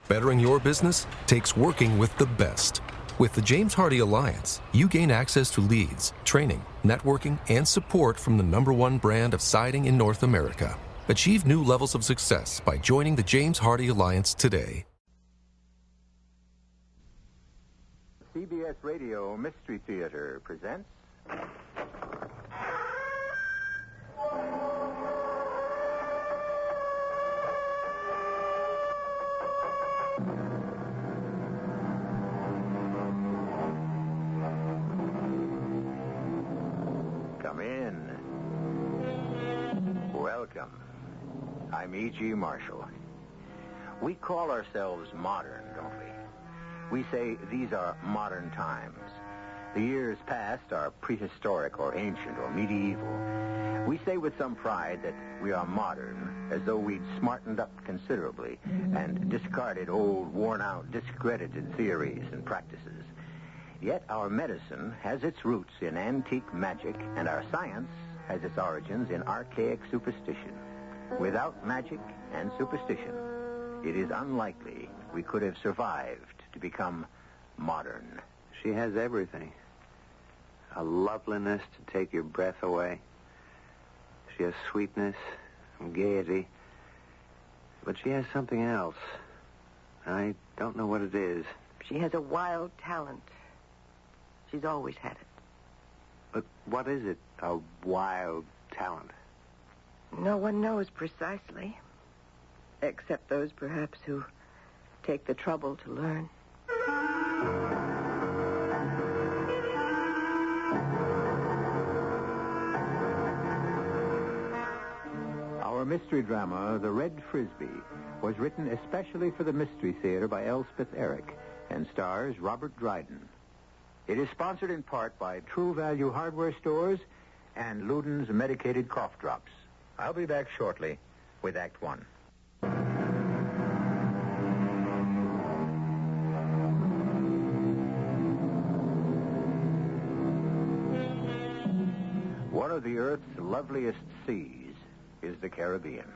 Bettering your business takes working with the best. With the James Hardie Alliance, you gain access to leads, training, networking, and support from the #1 brand of siding in North America. Achieve new levels of success by joining the James Hardie Alliance today. CBS Radio Mystery Theater presents... Come in. Welcome. I'm E.G. Marshall. We call ourselves modern, don't we? We say these are modern times. The years past are prehistoric or ancient or medieval. We say with some pride that we are modern, as though we'd smartened up considerably and discarded old, worn-out, discredited theories and practices. Yet our medicine has its roots in antique magic, and our science has its origins in archaic superstition. Without magic and superstition, it is unlikely we could have survived to become modern. She has everything. A loveliness to take your breath away. She has sweetness and gaiety. But she has something else. I don't know what it is. She has a wild talent. She's always had it. But what is it, a wild talent? No one knows precisely, except those, perhaps, who take the trouble to learn. Our mystery drama, The Red Frisbee, was written especially for the Mystery Theater by Elspeth Eric and stars Robert Dryden. It is sponsored in part by True Value Hardware Stores and Luden's Medicated Cough Drops. I'll be back shortly with Act One. One of the Earth's loveliest seas is the Caribbean.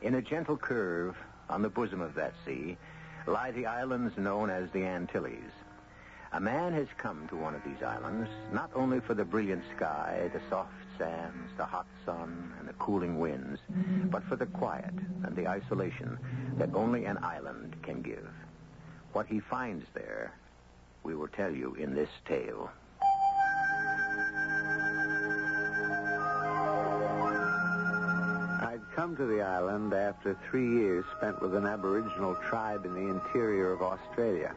In a gentle curve on the bosom of that sea lie the islands known as the Antilles. A man has come to one of these islands not only for the brilliant sky, the soft sands, the hot sun, and the cooling winds, but for the quiet and the isolation that only an island can give. What he finds there, we will tell you in this tale. I'd come to the island after 3 years spent with an Aboriginal tribe in the interior of Australia.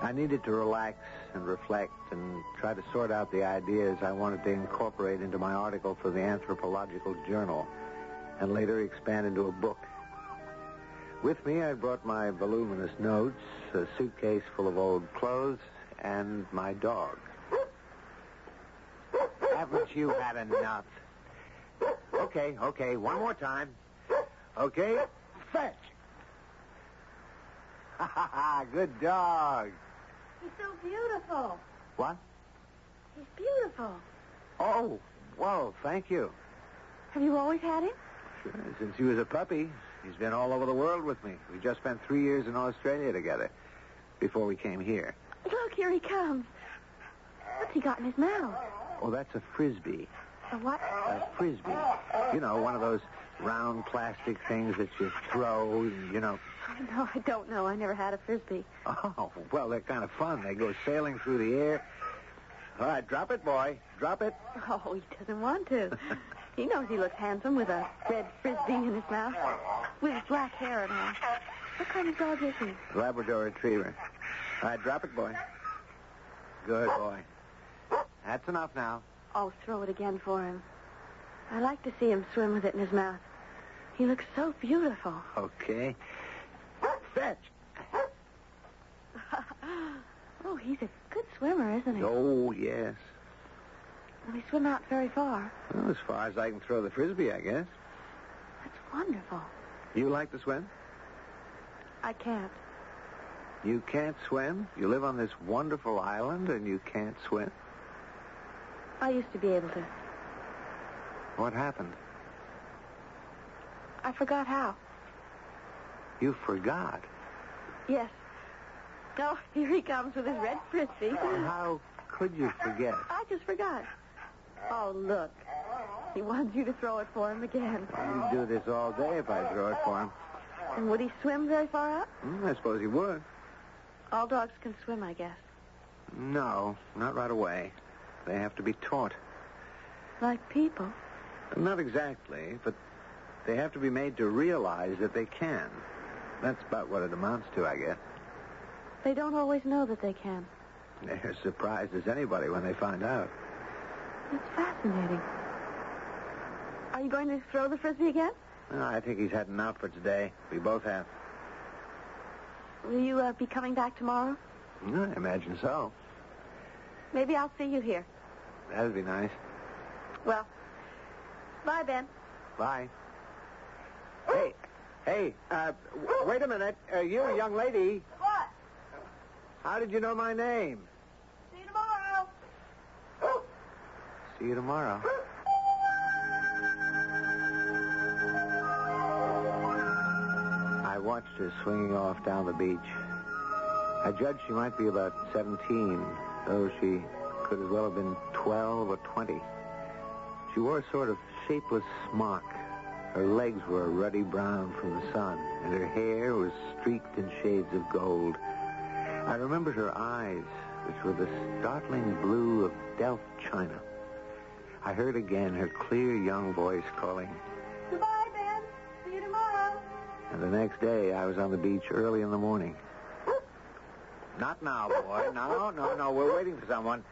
I needed to relax and reflect and try to sort out the ideas I wanted to incorporate into my article for the Anthropological Journal and later expand into a book. With me, I brought my voluminous notes, a suitcase full of old clothes, and my dog. Haven't you had enough? Okay, one more time. Okay, fetch. Ha ha ha, good dog. He's so beautiful. What? He's beautiful. Oh, whoa, thank you. Have you always had him? Sure, since he was a puppy. He's been all over the world with me. We just spent 3 years in Australia together before we came here. Look, here he comes. What's he got in his mouth? Oh, that's a Frisbee. A what? A Frisbee. You know, one of those round plastic things that you throw, you know. No, I don't know. I never had a Frisbee. Oh, well, they're kind of fun. They go sailing through the air. All right, drop it, boy. Drop it. Oh, he doesn't want to. He knows he looks handsome with a red Frisbee in his mouth, with his black hair and all. What kind of dog is he? Labrador Retriever. All right, drop it, boy. Good boy. That's enough now. Oh, throw it again for him. I like to see him swim with it in his mouth. He looks so beautiful. Okay. Fetch. Oh, he's a good swimmer, isn't he? Oh, yes. Will he swim out very far? Well, as far as I can throw the Frisbee, I guess. That's wonderful. You like to swim? I can't. You can't swim? You live on this wonderful island and you can't swim? I used to be able to. What happened? I forgot how. You forgot. Yes. Oh, here he comes with his red Frisbee. How could you forget? I just forgot. Oh, look. He wants you to throw it for him again. He'd do this all day if I throw it for him. And would he swim very far out? I suppose he would. All dogs can swim, I guess. No, not right away. They have to be taught. Like people. Not exactly, but they have to be made to realize that they can. That's about what it amounts to, I guess. They don't always know that they can. They're as surprised as anybody when they find out. It's fascinating. Are you going to throw the Frisbee again? I think he's had enough for today. We both have. Will you be coming back tomorrow? I imagine so. Maybe I'll see you here. That'd be nice. Well, bye, Ben. Bye. Hey, wait a minute. You, young lady. What? How did you know my name? See you tomorrow. See you tomorrow. I watched her swinging off down the beach. I judged she might be about 17, though she could as well have been 12 or 20. She wore a sort of shapeless smock. Her legs were ruddy brown from the sun, and her hair was streaked in shades of gold. I remembered her eyes, which were the startling blue of Delft china. I heard again her clear young voice calling, Goodbye, Ben. See you tomorrow. and the next day I was on the beach early in the morning. Not now, boy. No. We're waiting for someone.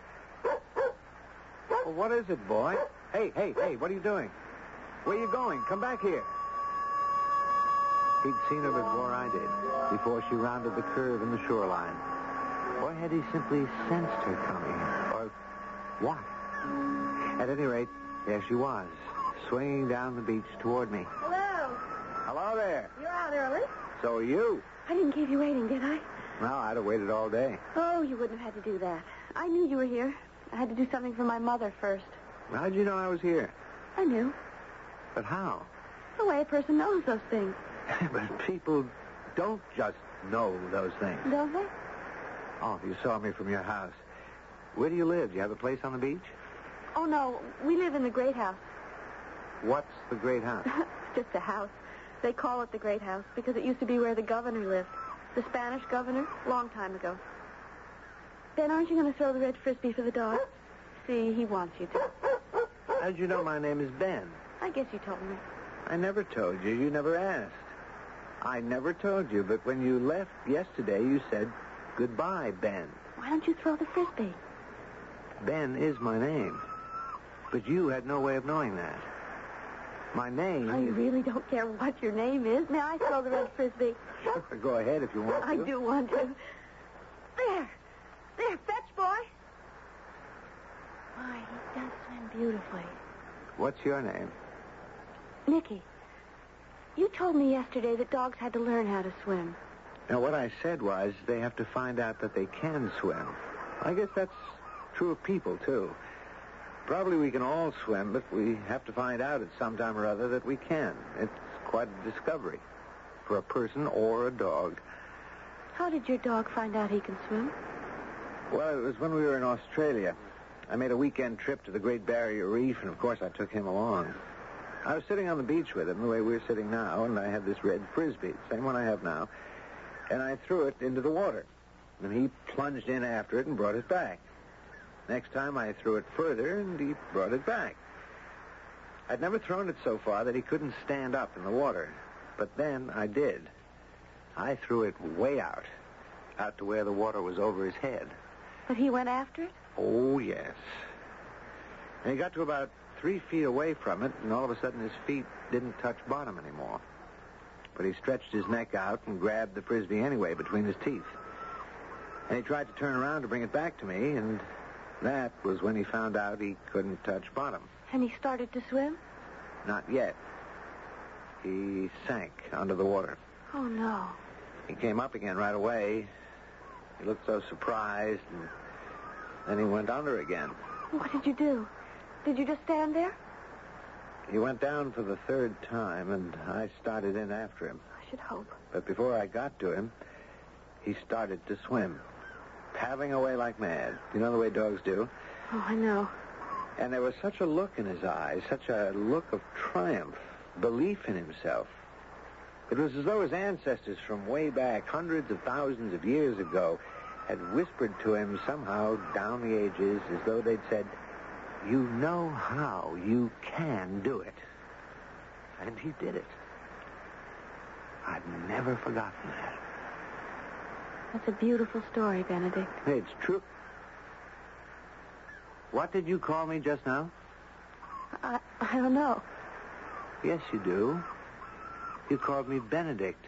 Well, what is it, boy? Hey, what are you doing? Where are you going? Come back here. He'd seen her before I did, before she rounded the curve in the shoreline. Or had he simply sensed her coming? Or what? At any rate, there she was, swinging down the beach toward me. Hello. Hello there. You're out early? So are you. I didn't keep you waiting, did I? No, I'd have waited all day. Oh, you wouldn't have had to do that. I knew you were here. I had to do something for my mother first. How'd you know I was here? I knew. But how? The way a person knows those things, But people don't just know those things. don't they? Oh, you saw me from your house. Where do you live? Do you have a place on the beach? Oh, no. We live in the Great House. What's the Great House? It's just a house. They call it the Great House because it used to be where the governor lived. The Spanish governor, long time ago. Ben, aren't you going to throw the red Frisbee for the dog? See, he wants you to. How'd you know my name is Ben? I guess you told me. I never told you. You never asked. I never told you, but when you left yesterday, you said, goodbye, Ben. Why don't you throw the Frisbee? Ben is my name. But you had no way of knowing that. My name I is... really don't care what your name is. May I throw the red Frisbee? Sure, go ahead if you want to. I do want to. There. There, fetch, boy. Why, he does swim beautifully. What's your name? Nicky, you told me yesterday that dogs had to learn how to swim. Now, what I said was they have to find out that they can swim. I guess that's true of people, too. Probably we can all swim, but we have to find out at some time or other that we can. It's quite a discovery for a person or a dog. How did your dog find out he can swim? Well, it was when we were in Australia. I made a weekend trip to the Great Barrier Reef, and of course I took him along. I was sitting on the beach with him, the way we're sitting now, and I had this red Frisbee, the same one I have now, and I threw it into the water. And he plunged in after it and brought it back. Next time I threw it further, and he brought it back. I'd never thrown it so far that he couldn't stand up in the water. But then I did. I threw it way out to where the water was over his head. But he went after it? Oh, yes. And he got to about 3 feet away from it, and all of a sudden his feet didn't touch bottom anymore. But he stretched his neck out and grabbed the Frisbee anyway between his teeth. And he tried to turn around to bring it back to me, and that was when he found out he couldn't touch bottom. And he started to swim? Not yet. He sank under the water. Oh, no. He came up again right away. He looked so surprised, and then he went under again. What did you do? Did you just stand there? He went down for the 3rd time, and I started in after him. I should hope. But before I got to him, he started to swim, paddling away like mad. You know the way dogs do? Oh, I know. And there was such a look in his eyes, such a look of triumph, belief in himself. It was as though his ancestors from way back, hundreds of thousands of years ago, had whispered to him somehow down the ages, as though they'd said, "You know how, you can do it." And he did it. I've never forgotten that. That's a beautiful story, Benedict. It's true. What did you call me just now? I don't know. Yes, you do. You called me Benedict.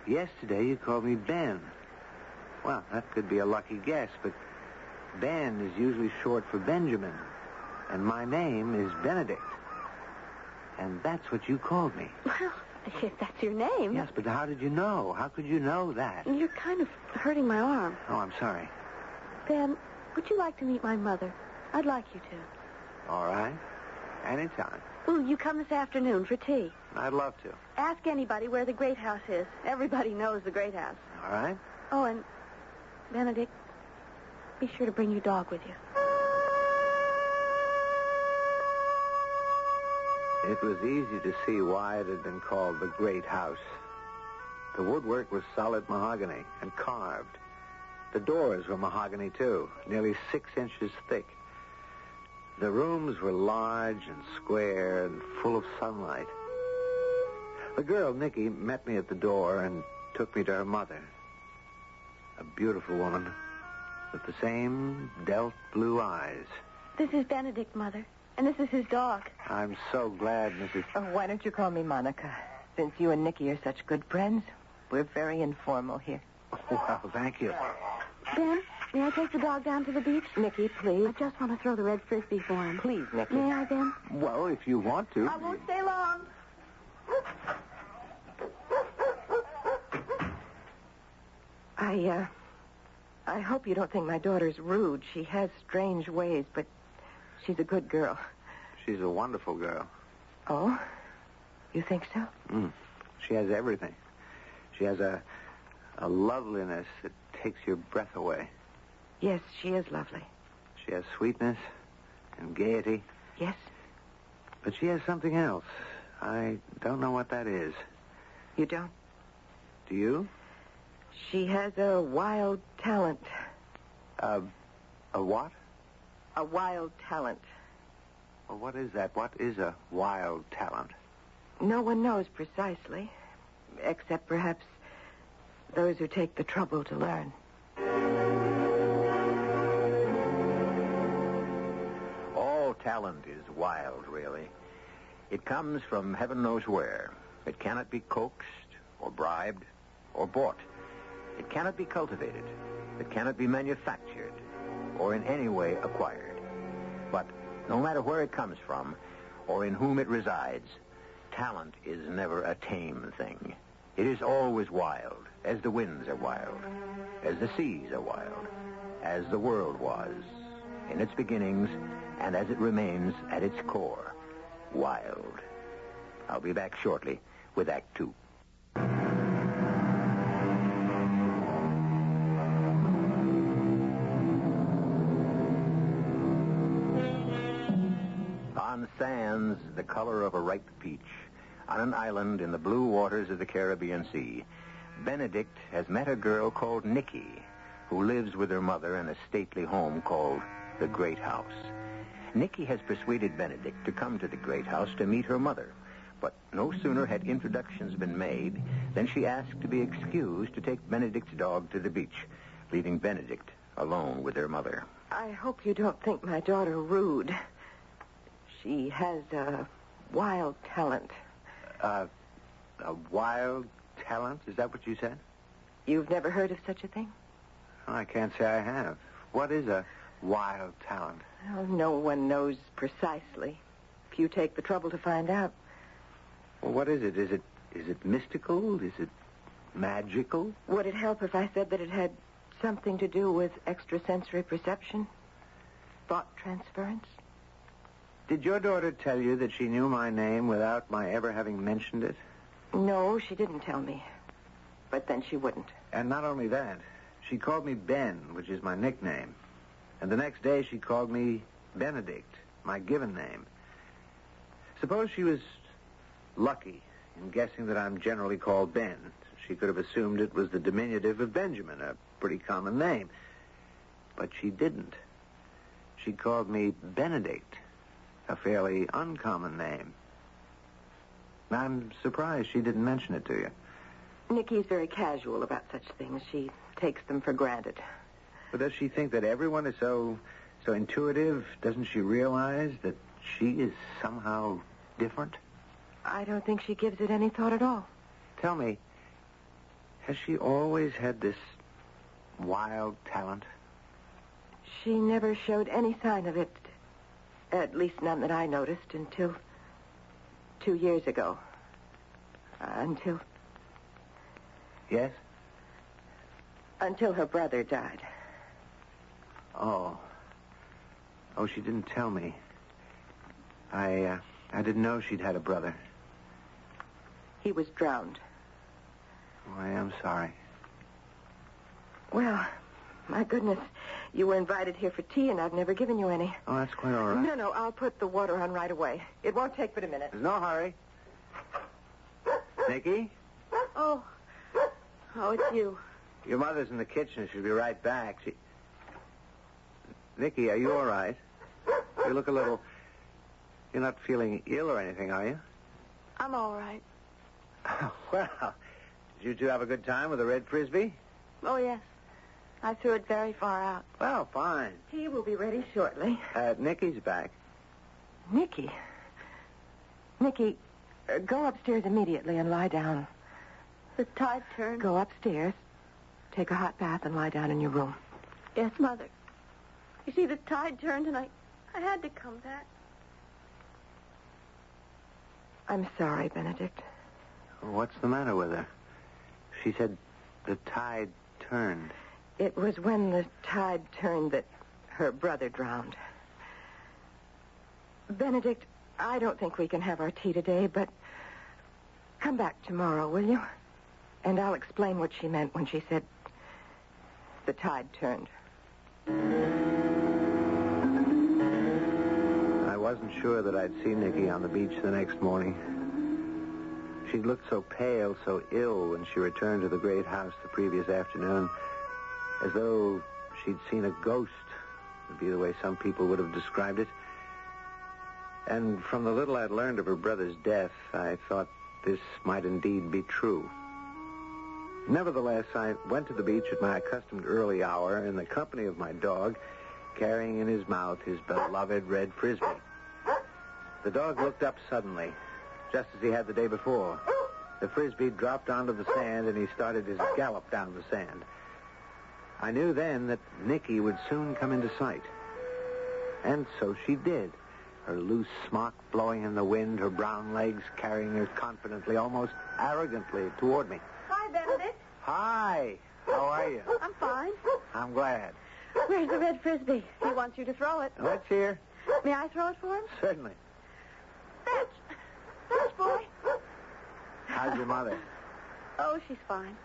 Yesterday, you called me Ben. Well, that could be a lucky guess, but Ben is usually short for Benjamin, and my name is Benedict. And that's what you called me. Well, if that's your name. Yes, but how did you know? How could you know that? You're kind of hurting my arm. Oh, I'm sorry. Ben, would you like to meet my mother? I'd like you to. All right. Anytime. Will you come this afternoon for tea? I'd love to. Ask anybody where the Great House is. Everybody knows the Great House. All right. Oh, and Benedict, be sure to bring your dog with you. It was easy to see why it had been called the Great House. The woodwork was solid mahogany and carved. The doors were mahogany, too, nearly 6 inches thick. The rooms were large and square and full of sunlight. The girl, Nikki, met me at the door and took me to her mother. A beautiful woman with the same Delft blue eyes. This is Benedict, Mother, and this is his dog. I'm so glad, Mrs. Oh, why don't you call me Monica? Since you and Nicky are such good friends, we're very informal here. Well, thank you. Ben, may I take the dog down to the beach? Nicky, please. I just want to throw the red Frisbee for him. Please, Nicky. May I, Ben? Well, if you want to. I won't stay long. I hope you don't think my daughter's rude. She has strange ways, but she's a good girl. She's a wonderful girl. Oh? You think so? She has everything. She has a loveliness that takes your breath away. Yes, she is lovely. She has sweetness and gaiety. Yes? But she has something else. I don't know what that is. You don't? Do you? She has a wild talent. A what? A wild talent. Well, what is that? What is a wild talent? No one knows precisely, except perhaps those who take the trouble to learn. All talent is wild, really. It comes from heaven knows where. It cannot be coaxed or bribed or bought. It cannot be cultivated. It cannot be manufactured or in any way acquired. But no matter where it comes from or in whom it resides, talent is never a tame thing. It is always wild, as the winds are wild, as the seas are wild, as the world was in its beginnings and as it remains at its core, wild. I'll be back shortly with Act 2. On sands the color of a ripe peach, on an island in the blue waters of the Caribbean Sea, Benedict has met a girl called Nikki, who lives with her mother in a stately home called the Great House. Nikki has persuaded Benedict to come to the Great House to meet her mother, but no sooner had introductions been made than she asked to be excused to take Benedict's dog to the beach, leaving Benedict alone with her mother. I hope you don't think my daughter rude. She has a wild talent. A wild talent? Is that what you said? You've never heard of such a thing? I can't say I have. What is a wild talent? Well, no one knows precisely. If you take the trouble to find out. Well, what is it? Is it mystical? Is it magical? Would it help if I said that it had something to do with extrasensory perception? Thought transference? Did your daughter tell you that she knew my name without my ever having mentioned it? No, she didn't tell me. But then she wouldn't. And not only that, she called me Ben, which is my nickname. And the next day she called me Benedict, my given name. Suppose she was lucky in guessing that I'm generally called Ben. She could have assumed it was the diminutive of Benjamin, a pretty common name. But she didn't. She called me Benedict, a fairly uncommon name. I'm surprised she didn't mention it to you. Nikki's very casual about such things. She takes them for granted. But does she think that everyone is so intuitive? Doesn't she realize that she is somehow different? I don't think she gives it any thought at all. Tell me, has she always had this wild talent? She never showed any sign of it. At least none that I noticed until 2 years ago. Yes? Until her brother died. Oh, she didn't tell me. I didn't know she'd had a brother. He was drowned. Oh, I am sorry. Well, my goodness, you were invited here for tea, and I've never given you any. Oh, that's quite all right. No, I'll put the water on right away. It won't take but a minute. There's no hurry. Nicky? Oh, it's you. Your mother's in the kitchen. She'll be right back. Nicky, are you all right? You look a little... You're not feeling ill or anything, are you? I'm all right. Well, did you two have a good time with the red Frisbee? Oh, yes. I threw it very far out. Well, fine. Tea will be ready shortly. Nicky's back. Nicky, go upstairs immediately and lie down. The tide turned. Go upstairs, take a hot bath, and lie down in your room. Yes, Mother. You see, the tide turned, and I had to come back. I'm sorry, Benedict. What's the matter with her? She said the tide turned. It was when the tide turned that her brother drowned. Benedict, I don't think we can have our tea today, but come back tomorrow, will you? And I'll explain what she meant when she said the tide turned. I wasn't sure that I'd see Nicky on the beach the next morning. She looked so pale, so ill when she returned to the great house the previous afternoon, as though she'd seen a ghost, would be the way some people would have described it. And from the little I'd learned of her brother's death, I thought this might indeed be true. Nevertheless, I went to the beach at my accustomed early hour in the company of my dog, carrying in his mouth his beloved red Frisbee. The dog looked up suddenly, just as he had the day before. The Frisbee dropped onto the sand, and he started his gallop down the sand. I knew then that Nicky would soon come into sight. And so she did, her loose smock blowing in the wind, her brown legs carrying her confidently, almost arrogantly toward me. Hi, Benedict. Hi. How are you? I'm fine. I'm glad. Where's the red Frisbee? He wants you to throw it. Let's hear. May I throw it for him? Certainly. Fetch, boy. How's your mother? Oh, she's fine.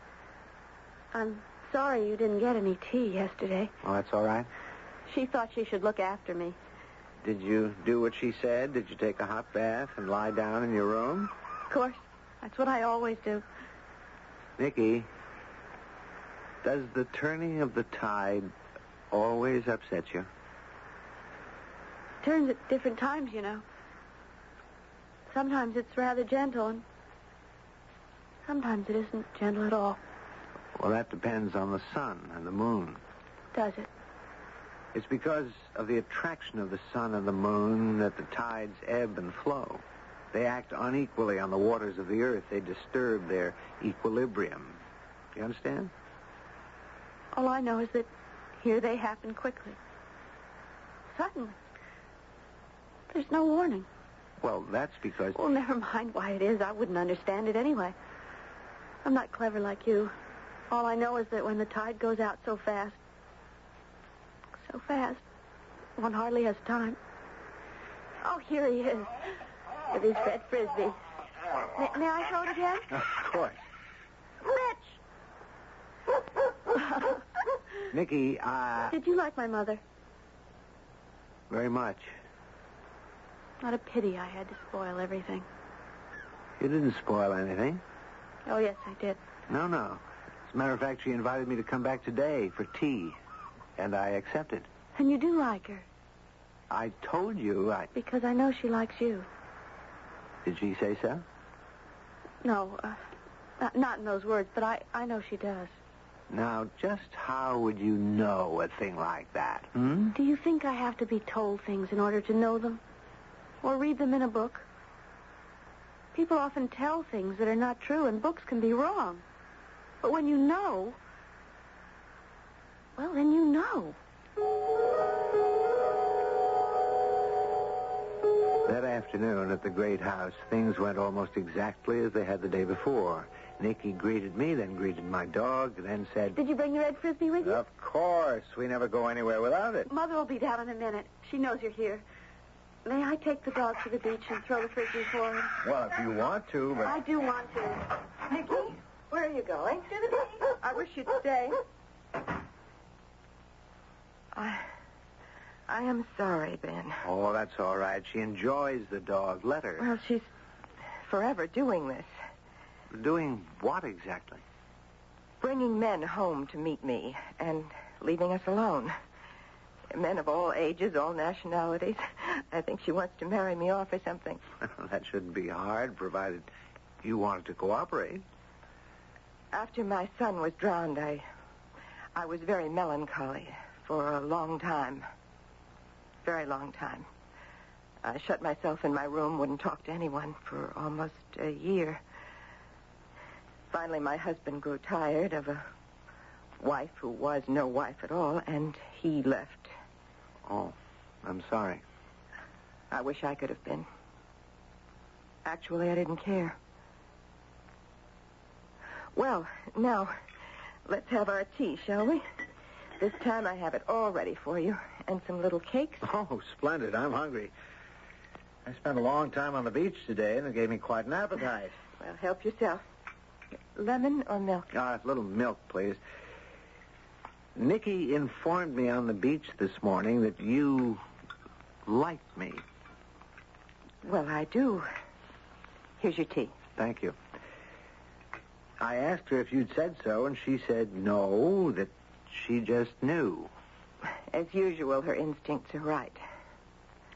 I'm sorry you didn't get any tea yesterday. Oh, that's all right. She thought she should look after me. Did you do what she said? Did you take a hot bath and lie down in your room? Of course. That's what I always do. Nicky, does the turning of the tide always upset you? Turns at different times, you know. Sometimes it's rather gentle, and sometimes it isn't gentle at all. Well, that depends on the sun and the moon. Does it? It's because of the attraction of the sun and the moon that the tides ebb and flow. They act unequally on the waters of the earth. They disturb their equilibrium. You understand? All I know is that here they happen quickly. Suddenly. There's no warning. Well, that's because... Well, never mind why it is. I wouldn't understand it anyway. I'm not clever like you. All I know is that when the tide goes out so fast, one hardly has time. Oh, here he is, with his red Frisbee. May I throw it again? Of course. Fetch! Nicky, Did you like my mother? very much. What a pity I had to spoil everything. You didn't spoil anything. Oh, yes, I did. No. As a matter of fact, she invited me to come back today for tea, and I accepted. And you do like her, I told you because I know she likes you. Did she say so? No, not in those words, but I know she does. Now, just how would you know a thing like that, hmm? Do you think I have to be told things in order to know them? Or read them in a book? People often tell things that are not true, and books can be wrong. But when you know, well, then you know. That afternoon at the great house, things went almost exactly as they had the day before. Nicky greeted me, then greeted my dog, then said... Did you bring the red Frisbee with you? Of course. We never go anywhere without it. Mother will be down in a minute. She knows you're here. May I take the dog to the beach and throw the Frisbee for him? Well, if you want to, but... I do want to. Nicky, where are you going? To the beach. I wish you'd stay. I am sorry, Ben. Oh, that's all right. She enjoys the dog. Let her. Well, she's forever doing this. Doing what exactly? Bringing men home to meet me and leaving us alone. Men of all ages, all nationalities. I think she wants to marry me off or something. That shouldn't be hard, provided you wanted to cooperate. After my son was drowned, I was very melancholy for a long time. Very long time. I shut myself in my room, wouldn't talk to anyone for almost a year. Finally, my husband grew tired of a wife who was no wife at all, and he left. Oh, I'm sorry. I wish I could have been. Actually, I didn't care. Well, now, let's have our tea, shall we? This time I have it all ready for you, and some little cakes. Oh, splendid. I'm hungry. I spent a long time on the beach today, and it gave me quite an appetite. Well, help yourself. Lemon or milk? A little milk, please. Nicky informed me on the beach this morning that you liked me. Well, I do. Here's your tea. Thank you. I asked her if you'd said so, and she said no, that she just knew. As usual, her instincts are right.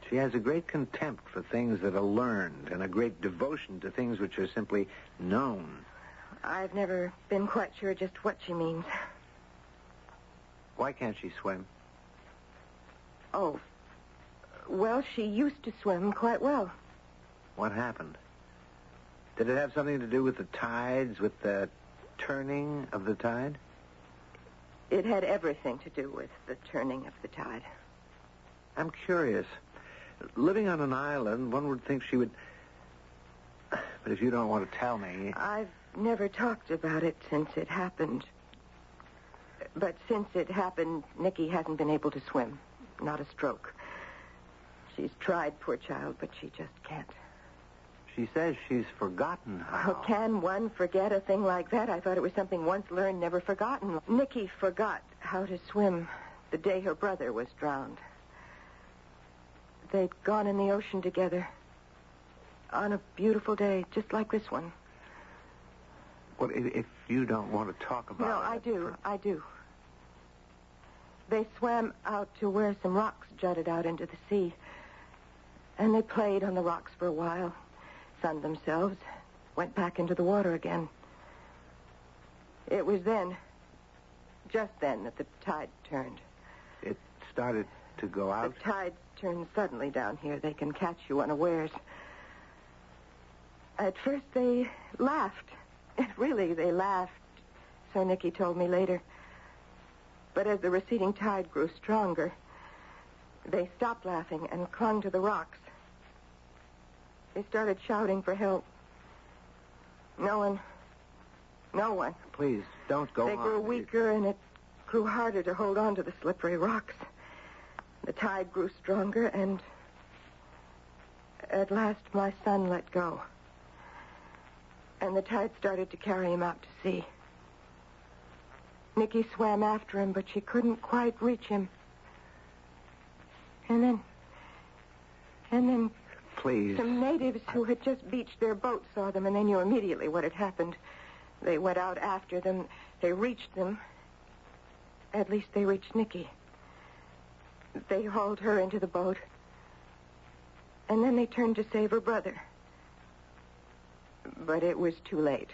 She has a great contempt for things that are learned and a great devotion to things which are simply known. I've never been quite sure just what she means. Why can't she swim? Oh, well, she used to swim quite well. What happened? Did it have something to do with the tides, with the turning of the tide? It had everything to do with the turning of the tide. I'm curious. Living on an island, one would think she would... But if you don't want to tell me... I've never talked about it since it happened. But since it happened, Nicky hasn't been able to swim. Not a stroke. She's tried, poor child, but she just can't. She says she's forgotten how. Oh, can one forget a thing like that? I thought it was something once learned, never forgotten. Nicky forgot how to swim the day her brother was drowned. They'd gone in the ocean together on a beautiful day, just like this one. Well, if you don't want to talk about it... No, I do. They swam out to where some rocks jutted out into the sea. And they played on the rocks for a while, sunned themselves, went back into the water again. It was then, just then, that the tide turned. It started to go out? The tides turn suddenly down here. They can catch you unawares. At first, they laughed. Really, they laughed, so Nicky told me later. But as the receding tide grew stronger, they stopped laughing and clung to the rocks. They started shouting for help. No one. Please, don't go on. They grew weaker, and it grew harder to hold on to the slippery rocks. The tide grew stronger, and at last my son let go. And the tide started to carry him out to sea. Nicky swam after him, but she couldn't quite reach him. And then Please. some natives who had just beached their boat saw them, and they knew immediately what had happened. They went out after them. They reached them. At least they reached Nicky. They hauled her into the boat. And then they turned to save her brother. But it was too late.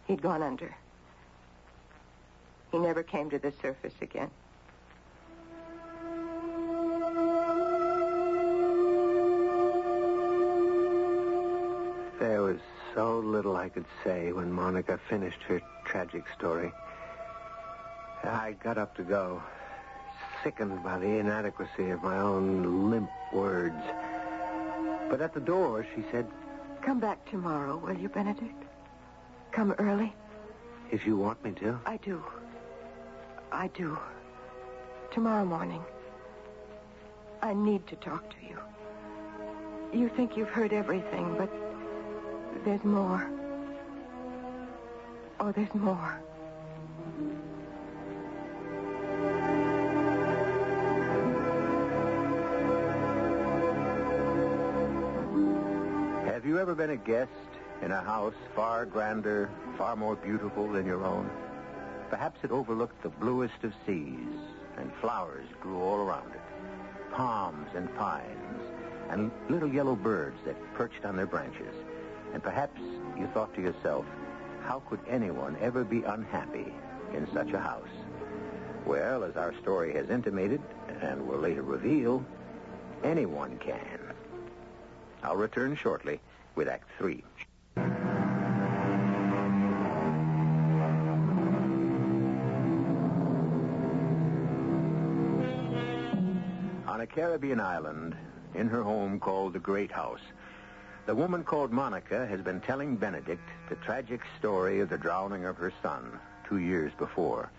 He'd gone under. He never came to the surface again. There was so little I could say when Monica finished her tragic story. I got up to go, sickened by the inadequacy of my own limp words. But at the door, she said, Come back tomorrow, will you, Benedict? Come early. if you want me to. I do. I do. Tomorrow morning. I need to talk to you. You think you've heard everything, but there's more. Oh, there's more. Have you ever been a guest in a house far grander, far more beautiful than your own? Perhaps it overlooked the bluest of seas, and flowers grew all around it. Palms and pines, and little yellow birds that perched on their branches. And perhaps you thought to yourself, how could anyone ever be unhappy in such a house? Well, as our story has intimated, and will later reveal, anyone can. I'll return shortly with Act 3. On a Caribbean island, in her home called the Great House, the woman called Monica has been telling Benedict the tragic story of the drowning of her son 2 years before.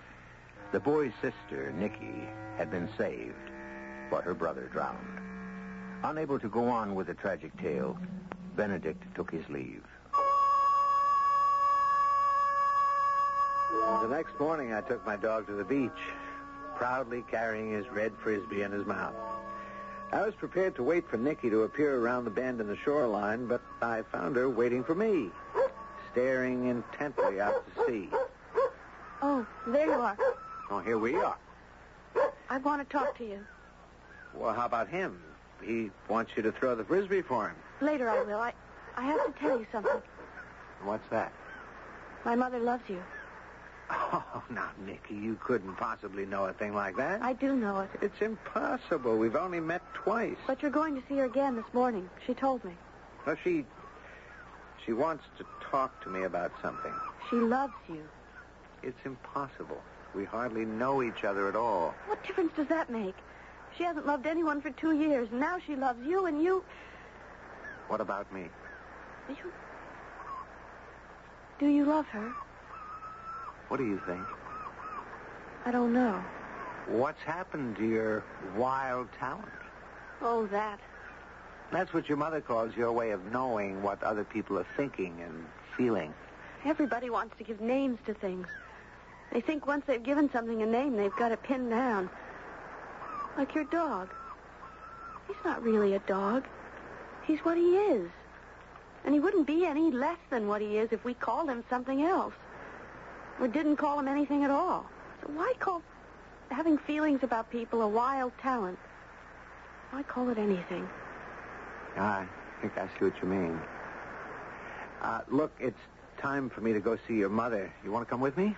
The boy's sister, Nicky, had been saved, but her brother drowned. Unable to go on with the tragic tale, Benedict took his leave. The next morning, I took my dog to the beach, proudly carrying his red Frisbee in his mouth. I was prepared to wait for Nicky to appear around the bend in the shoreline, but I found her waiting for me, staring intently out to sea. Oh, there you are. Oh, here we are. I want to talk to you. Well, how about him? He wants you to throw the Frisbee for him. Later I will. I have to tell you something. What's that? My mother loves you. Oh, now, Nicky, you couldn't possibly know a thing like that. I do know it. It's impossible. We've only met twice. But you're going to see her again this morning. She told me. Well, she wants to talk to me about something. She loves you. It's impossible. We hardly know each other at all. What difference does that make? She hasn't loved anyone for 2 years, and now she loves you, and you... What about me? Do you love her? What do you think? I don't know. What's happened to your wild talent? Oh, that. That's what your mother calls your way of knowing what other people are thinking and feeling. Everybody wants to give names to things. They think once they've given something a name, they've got it pinned down. Like your dog. He's not really a dog. He's what he is. And he wouldn't be any less than what he is if we called him something else. Or didn't call him anything at all. So why call having feelings about people a wild talent? Why call it anything? I think I see what you mean. Look, it's time for me to go see your mother. You want to come with me?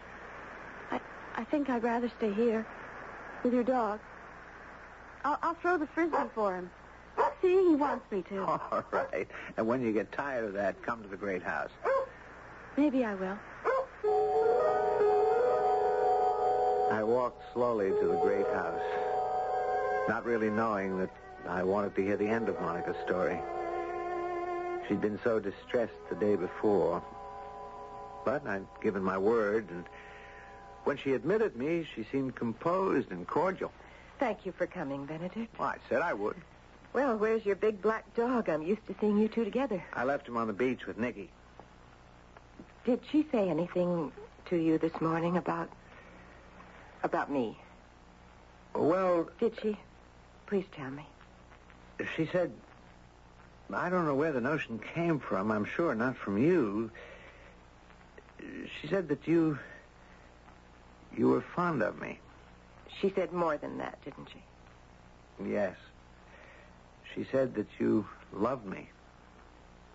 I think I'd rather stay here with your dog. I'll throw the Frisbee for him. See, he wants me to. All right. And when you get tired of that, come to the Great House. Maybe I will. I walked slowly to the Great House, not really knowing that I wanted to hear the end of Monica's story. She'd been so distressed the day before. But I'd given my word, and when she admitted me, she seemed composed and cordial. Thank you for coming, Benedict. Well, I said I would. Well, where's your big black dog? I'm used to seeing you two together. I left him on the beach with Nicky. Did she say anything to you this morning about me. Well, Did she? Please tell me. she said, I don't know where the notion came from. I'm sure not from you. She said that you were fond of me. She said more than that, didn't she? Yes. She said that you loved me.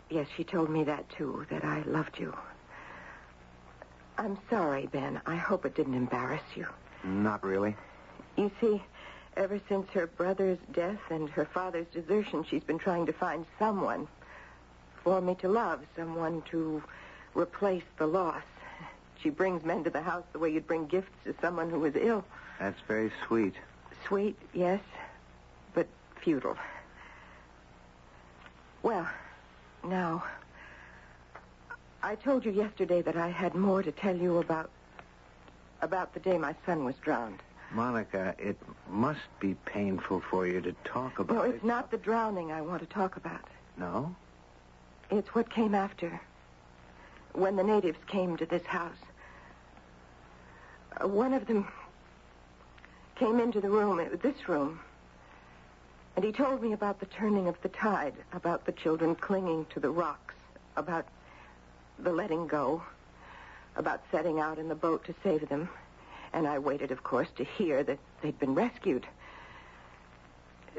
Yes, she told me that, too, that I loved you. I'm sorry, Ben. I hope it didn't embarrass you. Not really. You see, ever since her brother's death and her father's desertion, she's been trying to find someone for me to love, someone to replace the loss. She brings men to the house the way you'd bring gifts to someone who was ill. That's very sweet. Sweet, yes, but futile. Well, now, I told you yesterday that I had more to tell you about the day my son was drowned. Monica, it must be painful for you to talk about No, it. it's not the drowning I want to talk about. No? It's what came after. When the natives came to this house. One of them came into the room, this room, and he told me about the turning of the tide, about the children clinging to the rocks, about the letting go, about setting out in the boat to save them. And I waited, of course, to hear that they'd been rescued.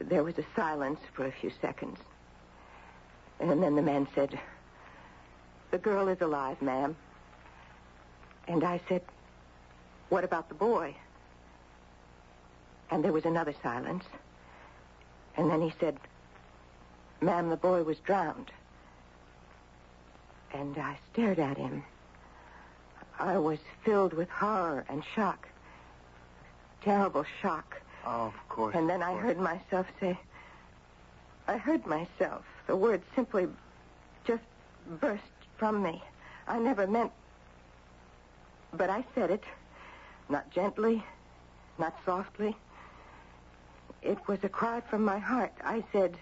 There was a silence for a few seconds. And then the man said, "The girl is alive, ma'am." And I said, "What about the boy?" And there was another silence. And then he said, "Ma'am, the boy was drowned." And I stared at him. I was filled with horror and shock. Terrible shock. Oh, of course. And then I heard myself say, the words simply just burst from me. I never meant, but I said it, not gently, not softly. It was a cry from my heart. I said,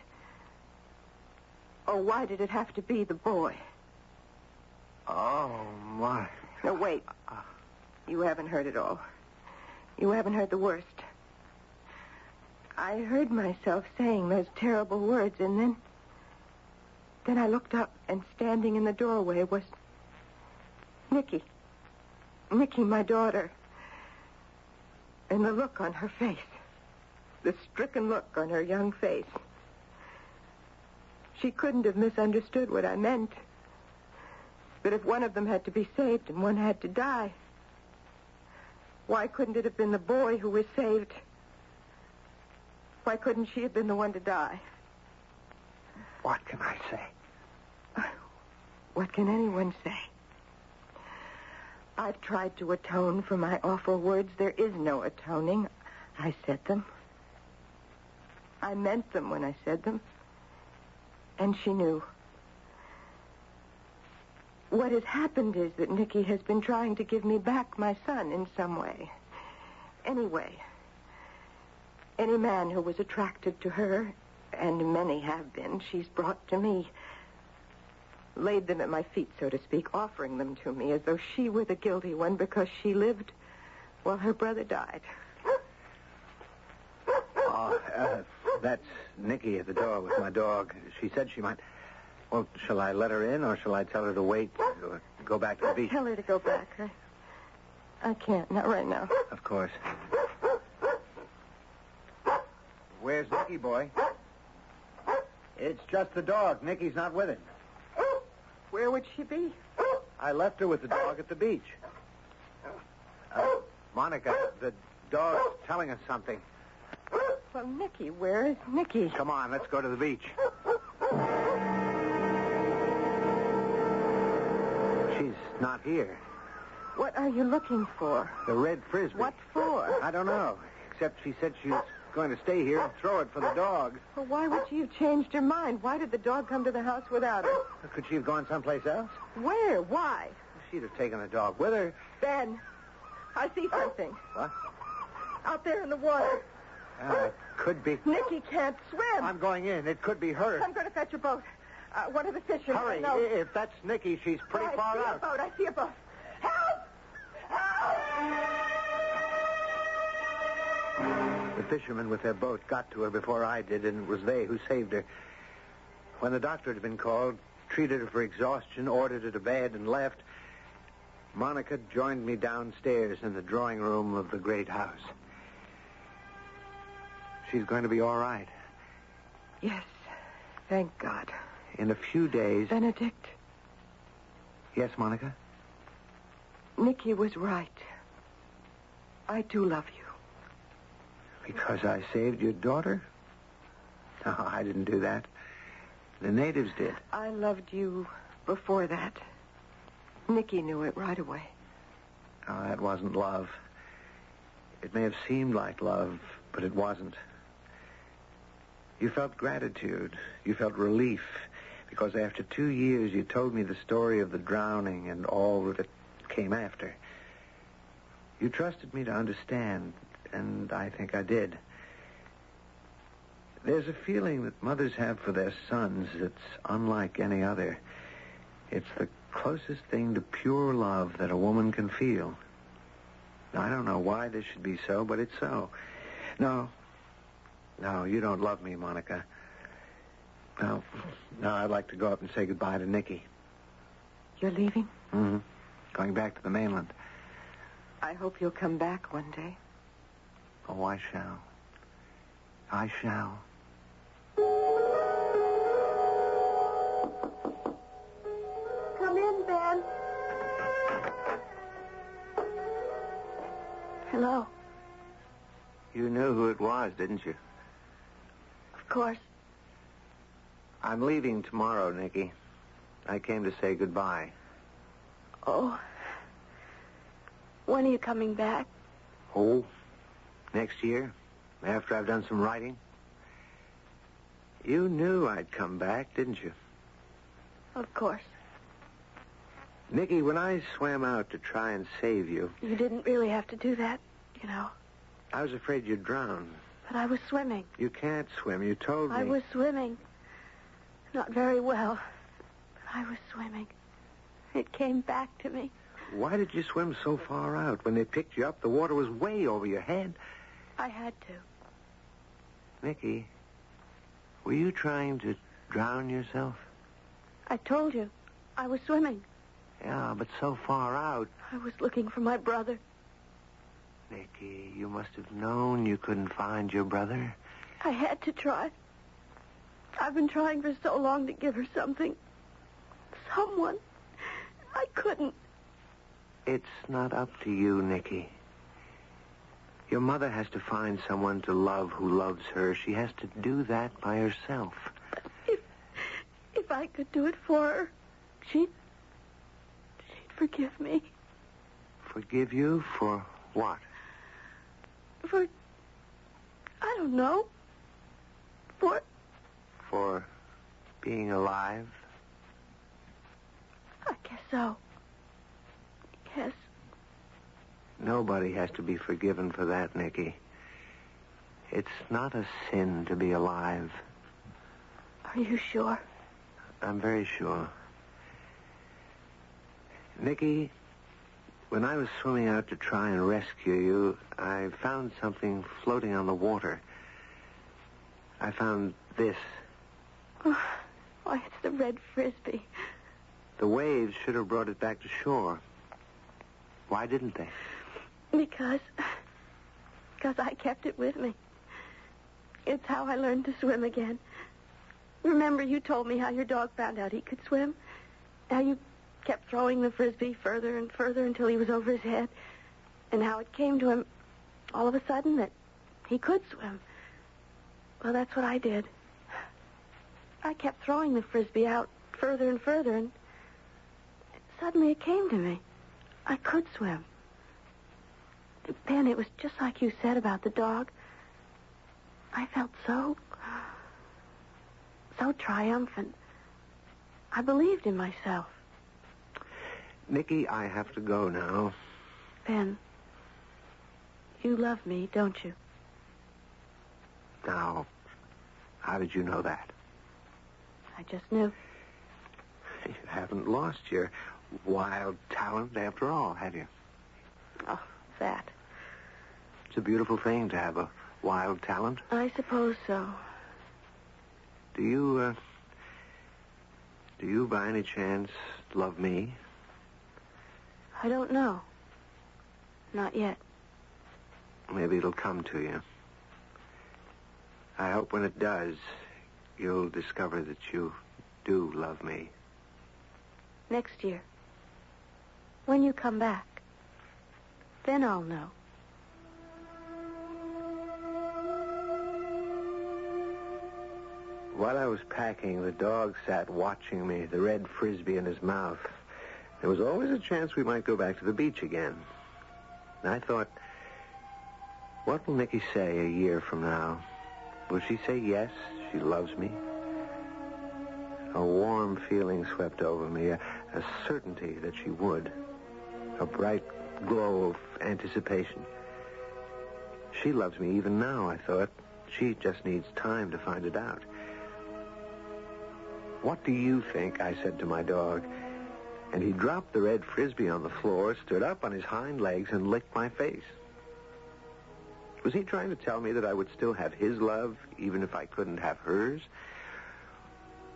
"Oh, why did it have to be the boy?" Oh, my. No, wait. You haven't heard it all. You haven't heard the worst. I heard myself saying those terrible words, and then I looked up, and standing in the doorway was Nicky. Nicky, my daughter. And the look on her face. The stricken look on her young face. She couldn't have misunderstood what I meant. But if one of them had to be saved and one had to die, why couldn't it have been the boy who was saved? Why couldn't she have been the one to die? What can I say? What can anyone say? I've tried to atone for my awful words. There is no atoning. I said them. I meant them when I said them. And she knew. What has happened is that Nicky has been trying to give me back my son in some way. Any way. Any man who was attracted to her, and many have been, she's brought to me. Laid them at my feet, so to speak, offering them to me as though she were the guilty one because she lived while her brother died. Oh, that's Nicky at the door with my dog. She said she might... Well, shall I let her in, or shall I tell her to wait or go back to the beach? Tell her to go back. I can't, not right now. Of course. Where's Nicky, boy? It's just the dog. Nicky's not with it. Where would she be? I left her with the dog at the beach. Monica, the dog's telling us something. Well, Nicky, where is Nicky? Come on, let's go to the beach. She's not here. What are you looking for? The red Frisbee. What for? I don't know. Except she said she was going to stay here and throw it for the dog. Well, why would she have changed her mind? Why did the dog come to the house without her? Could she have gone someplace else? Where? Why? She'd have taken the dog with her. Ben, I see something. What? Out there in the water. It could be. Nicky can't swim. I'm going in. It could be her. I'm going to fetch a boat. One of the fishermen. Hurry. No. If that's Nicky, she's pretty far out. I see a boat. Help! The fishermen with their boat got to her before I did, and it was they who saved her. When the doctor had been called, treated her for exhaustion, ordered her to bed, and left, Monica joined me downstairs in the drawing room of the great house. She's going to be all right. Yes, thank God. In a few days... Benedict, Yes, Monica? Nicky was right. I do love you. Because I saved your daughter? No, I didn't do that. The natives did. I loved you before that. Nicky knew it right away. Oh, that wasn't love. It may have seemed like love, but it wasn't. You felt gratitude. You felt relief. Because after 2 years, you told me the story of the drowning and all that it came after. You trusted me to understand, and I think I did. There's a feeling that mothers have for their sons that's unlike any other. It's the closest thing to pure love that a woman can feel. I don't know why this should be so, but it's so. No, you don't love me, Monica. No, I'd like to go up and say goodbye to Nicky. You're leaving? Mm-hmm. Going back to the mainland. I hope you'll come back one day. Oh, I shall. I shall. Come in, Ben. Hello. You knew who it was, didn't you? Of course. I'm leaving tomorrow, Nicky. I came to say goodbye. Oh. When are you coming back? Oh, next year, after I've done some writing. You knew I'd come back, didn't you? Of course. Nicky, when I swam out to try and save you... You didn't really have to do that, you know. I was afraid you'd drown. But I was swimming. You can't swim. You told me... I was swimming. Not very well. But I was swimming. It came back to me. Why did you swim so far out? When they picked you up, the water was way over your head. I had to. Nicky, were you trying to drown yourself? I told you. I was swimming. Yeah, but so far out. I was looking for my brother. Nicky, you must have known you couldn't find your brother. I had to try. I've been trying for so long to give her something. Someone. I couldn't. It's not up to you, Nicky. Your mother has to find someone to love who loves her. She has to do that by herself. If I could do it for her, she'd forgive me. Forgive you for what? For, I don't know. For being alive? I guess so. Yes. Nobody has to be forgiven for that, Nicky. It's not a sin to be alive. Are you sure? I'm very sure. Nicky, when I was swimming out to try and rescue you, I found something floating on the water. I found this. Oh, why, it's the red Frisbee. The waves should have brought it back to shore. Why didn't they? Because I kept it with me. It's how I learned to swim again. Remember you told me how your dog found out he could swim? How you kept throwing the Frisbee further and further until he was over his head? And how it came to him all of a sudden that he could swim. Well, that's what I did. I kept throwing the Frisbee out further and further, and suddenly it came to me. I could swim. Ben, it was just like you said about the dog. I felt so triumphant. I believed in myself. Nicky, I have to go now. Ben, you love me, don't you? Now, how did you know that? I just knew. You haven't lost your wild talent after all, have you? Oh, that. It's a beautiful thing to have a wild talent? I suppose so. Do you by any chance love me? I don't know. Not yet. Maybe it'll come to you. I hope when it does, you'll discover that you do love me. Next year. When you come back. Then I'll know. While I was packing, the dog sat watching me, the red Frisbee in his mouth. There was always a chance we might go back to the beach again. And I thought, what will Nicky say a year from now? Will she say yes, she loves me? A warm feeling swept over me, a certainty that she would. A bright glow of anticipation. She loves me even now, I thought. She just needs time to find it out. What do you think? I said to my dog. And he dropped the red Frisbee on the floor, stood up on his hind legs, and licked my face. Was he trying to tell me that I would still have his love, even if I couldn't have hers?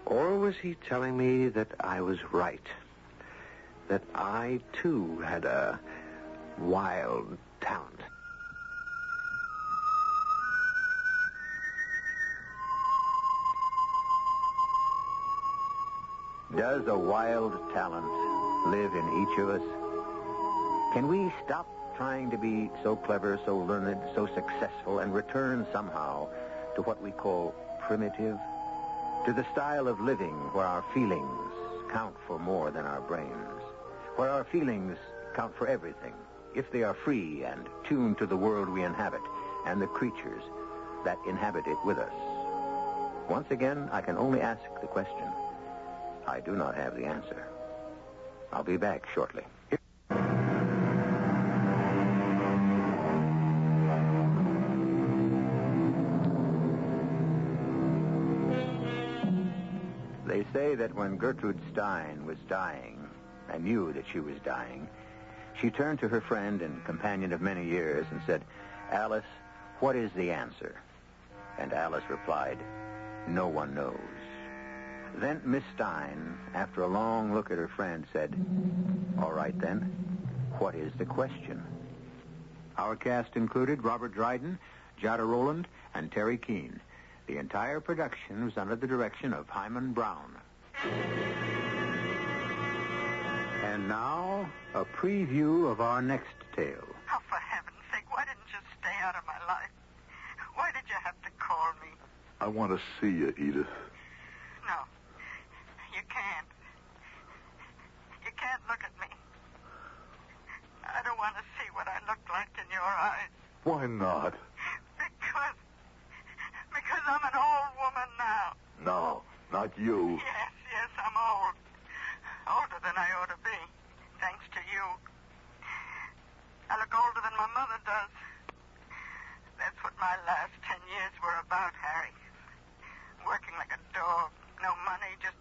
Or was he telling me that I was right? That I, too, had a wild talent? Does a wild talent live in each of us? Can we stop trying to be so clever, so learned, so successful, and return somehow to what we call primitive? To the style of living where our feelings count for more than our brains, where our feelings count for everything, if they are free and tuned to the world we inhabit and the creatures that inhabit it with us. Once again, I can only ask the question. I do not have the answer. I'll be back shortly. They say that when Gertrude Stein was dying, and knew that she was dying, she turned to her friend and companion of many years and said, "Alice, what is the answer?" And Alice replied, "No one knows." Then Miss Stein, after a long look at her friend, said, "All right, then, what is the question?" Our cast included Robert Dryden, Jada Rowland, and Terry Keane. The entire production was under the direction of Hyman Brown. And now, a preview of our next tale. Oh, for heaven's sake, why didn't you stay out of my life? Why did you have to call me? I want to see you, Edith. No, you can't. You can't look at me. I don't want to see what I look like in your eyes. Why not? Because I'm an old woman now. No, not you. Yes, I'm old. Older than I ought to be, thanks to you. I look older than my mother does. That's what my last 10 years were about, Harry. Working like a dog. No money, just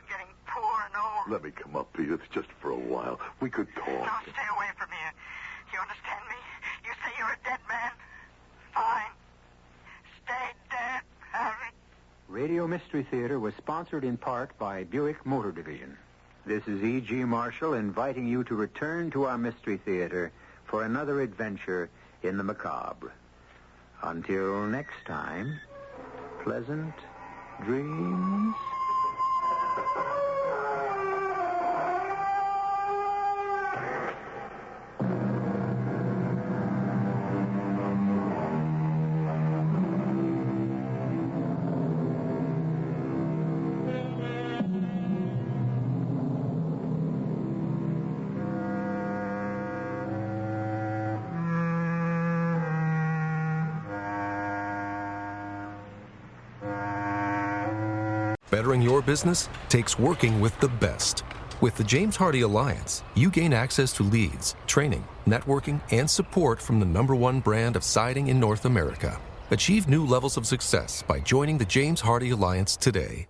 getting poor and old. Let me come up, Edith, just for a while. We could talk. No, stay away from here. You understand me? You say you're a dead man? Fine. Stay dead, Harry. Radio Mystery Theater was sponsored in part by Buick Motor Division. This is E.G. Marshall inviting you to return to our Mystery Theater for another adventure in the macabre. Until next time, pleasant dreams. Bettering your business takes working with the best. With the James Hardie Alliance, you gain access to leads, training, networking, and support from the #1 brand of siding in North America. Achieve new levels of success by joining the James Hardie Alliance today.